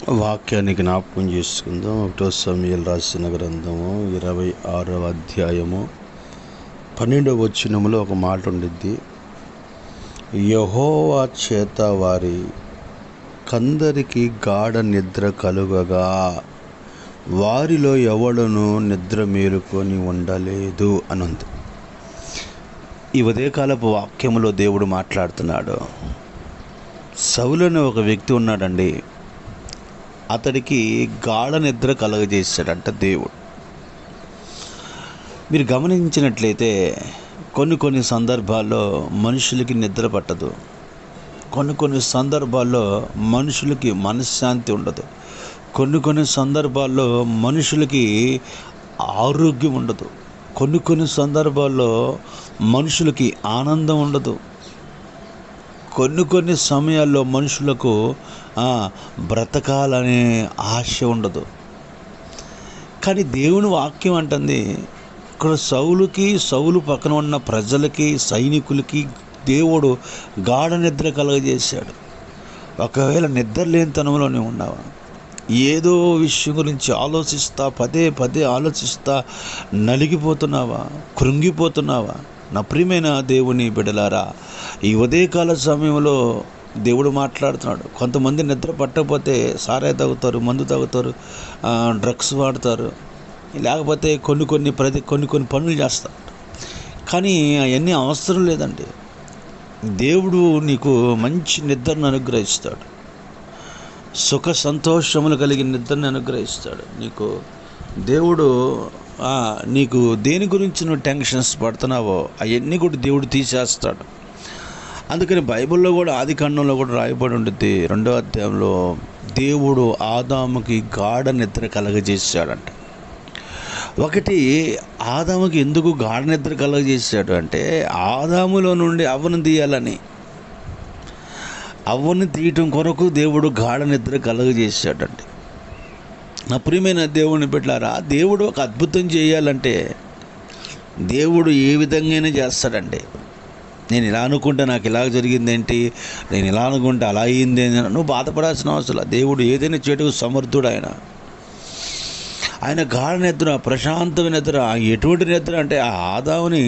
వాక్యాన్ని జ్ఞాపకం చేసుకుందాం. 1 సమూయేలు రాసిన గ్రంథము 26వ అధ్యాయము 12వ వచనములో ఒక మాట ఉండిద్ది. యెహోవా చేత వారి కందరికి గాఢ నిద్ర కలుగగా వారిలో ఎవడును నిద్ర మేలుకొని ఉండలేదు అనుంది. ఈ ఉదయకాలపు వాక్యములో దేవుడు మాట్లాడుతున్నాడు. సౌలు అనే ఒక వ్యక్తి ఉన్నాడండి. అతడికి గాఢ నిద్ర కలుగజేశాడంట దేవుడు. మీరు గమనించినట్లయితే కొన్ని సందర్భాల్లో మనుషులకి నిద్ర పట్టదు. కొన్ని సందర్భాల్లో మనుషులకి మనశ్శాంతి ఉండదు. కొన్ని సందర్భాల్లో మనుషులకి ఆరోగ్యం ఉండదు. కొన్ని సందర్భాల్లో మనుషులకి ఆనందం ఉండదు. కొన్ని సమయాల్లో మనుషులకు బ్రతకాలనే ఆశ ఉండదు. కానీ దేవుని వాక్యం అంటుంది, ఇక్కడ సౌలు పక్కన ఉన్న ప్రజలకి, సైనికులకి దేవుడు గాఢ నిద్ర కలుగజేశాడు. ఒకవేళ నిద్ర లేనితనంలోనే ఉన్నావా, ఏదో విషయం గురించి ఆలోచిస్తా పదే ఆలోచిస్తా నలిగిపోతున్నావా, కృంగిపోతున్నావా? నా ప్రియమైన దేవుని బిడ్డలారా, ఈ ఉదయకాల సమయంలో దేవుడు మాట్లాడుతున్నాడు. కొంతమంది నిద్ర పట్టకపోతే సారాయి తాగుతారు, మందు తాగుతారు, డ్రగ్స్ వాడతారు, లేకపోతే కొన్ని పనులు చేస్తారు. కానీ అవన్నీ అవసరం లేదండి. దేవుడు నీకు మంచి నిద్రను అనుగ్రహిస్తాడు. సుఖ సంతోషములు కలిగిన నిద్రను అనుగ్రహిస్తాడు నీకు. దేవుడు నీకు దేని గురించి నువ్వు టెన్షన్స్ పడుతున్నావో అవన్నీ కూడా దేవుడు తీసేస్తాడు. అందుకని బైబిల్లో కూడా ఆదికాండంలో కూడా రాయబడి ఉంటుంది, 2వ అధ్యాయంలో దేవుడు ఆదాముకి గాఢ నిద్ర కలగజేశాడంట. ఒకటి, ఆదాముకి ఎందుకు గాఢ నిద్ర కలగజేశాడు అంటే, ఆదాములో నుండి అవ్వను తీయాలని, అవ్వను తీయటం కొరకు దేవుడు గాఢ నిద్ర కలగజేశాడండి. నా ప్రియమైన దేవుని బిడ్డలారా, దేవుడు ఒక అద్భుతం చేయాలంటే దేవుడు ఏ విధంగానే చేస్తాడండి. నేను ఇలా అనుకుంటే నాకు ఇలా జరిగిందేంటి, నేను ఇలా అనుకుంటే అలా అయింది, నువ్వు బాధపడాల్సిన అవసరం. దేవుడు ఏదైనా చేయటకు సమర్థుడు. ఆయన గాఢ నిద్ర, ప్రశాంతమైన నిద్ర. ఎటువంటి నిద్ర అంటే, ఆ ఆదాముని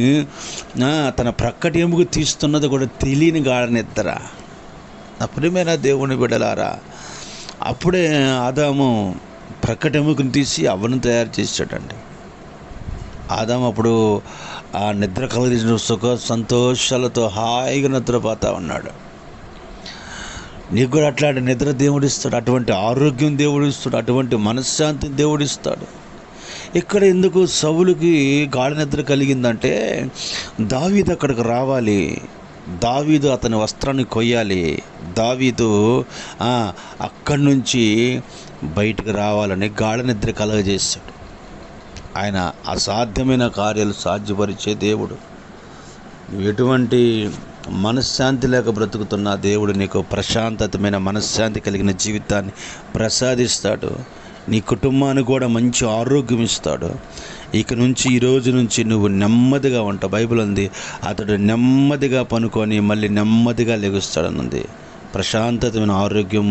తన ప్రక్కటి ఎముక తీస్తున్నది కూడా తెలియని గాఢ నిద్ర. నా ప్రియమైన దేవుని బిడ్డలారా, అప్పుడే ఆదాము ప్రక్కటి ఎముకను తీసి అవ్వను తయారు చేశాడండి. ఆదాము అప్పుడు ఆ నిద్ర కలిగిన సుఖ సంతోషాలతో హాయిగా నిద్రపోతా ఉన్నాడు. నీకు కూడా అట్లాంటి నిద్ర దేవుడిస్తాడు, అటువంటి ఆరోగ్యం దేవుడిస్తాడు, అటువంటి మనశ్శాంతిని దేవుడిస్తాడు. ఇక్కడ ఎందుకు సౌలుకి గాఢ నిద్ర కలిగిందంటే, దావీదు అక్కడికి రావాలి, దావీదు అతని వస్త్రాన్ని కొయ్యాలి, దావీదు అక్కడి నుంచి బయటకు రావాలని గాఢ నిద్ర కలగజేశాడు. ఆయన అసాధ్యమైన కార్యాలు సాధ్యపరిచే దేవుడు. ఎటువంటి మనశ్శాంతి లేక బ్రతుకుతున్న దేవుడు నీకు ప్రశాంతమైన మనశ్శాంతి కలిగిన జీవితాన్ని ప్రసాదిస్తాడు. నీ కుటుంబానికి కూడా మంచి ఆరోగ్యం ఇస్తాడు. ఈ రోజు నుంచి నువ్వు నెమ్మదిగా ఉంటావు. బైబిల్ ఉంది, అతడు నెమ్మదిగా పనుకొని మళ్ళీ నెమ్మదిగా లెగుస్తాడనుంది. ప్రశాంతమైన ఆరోగ్యం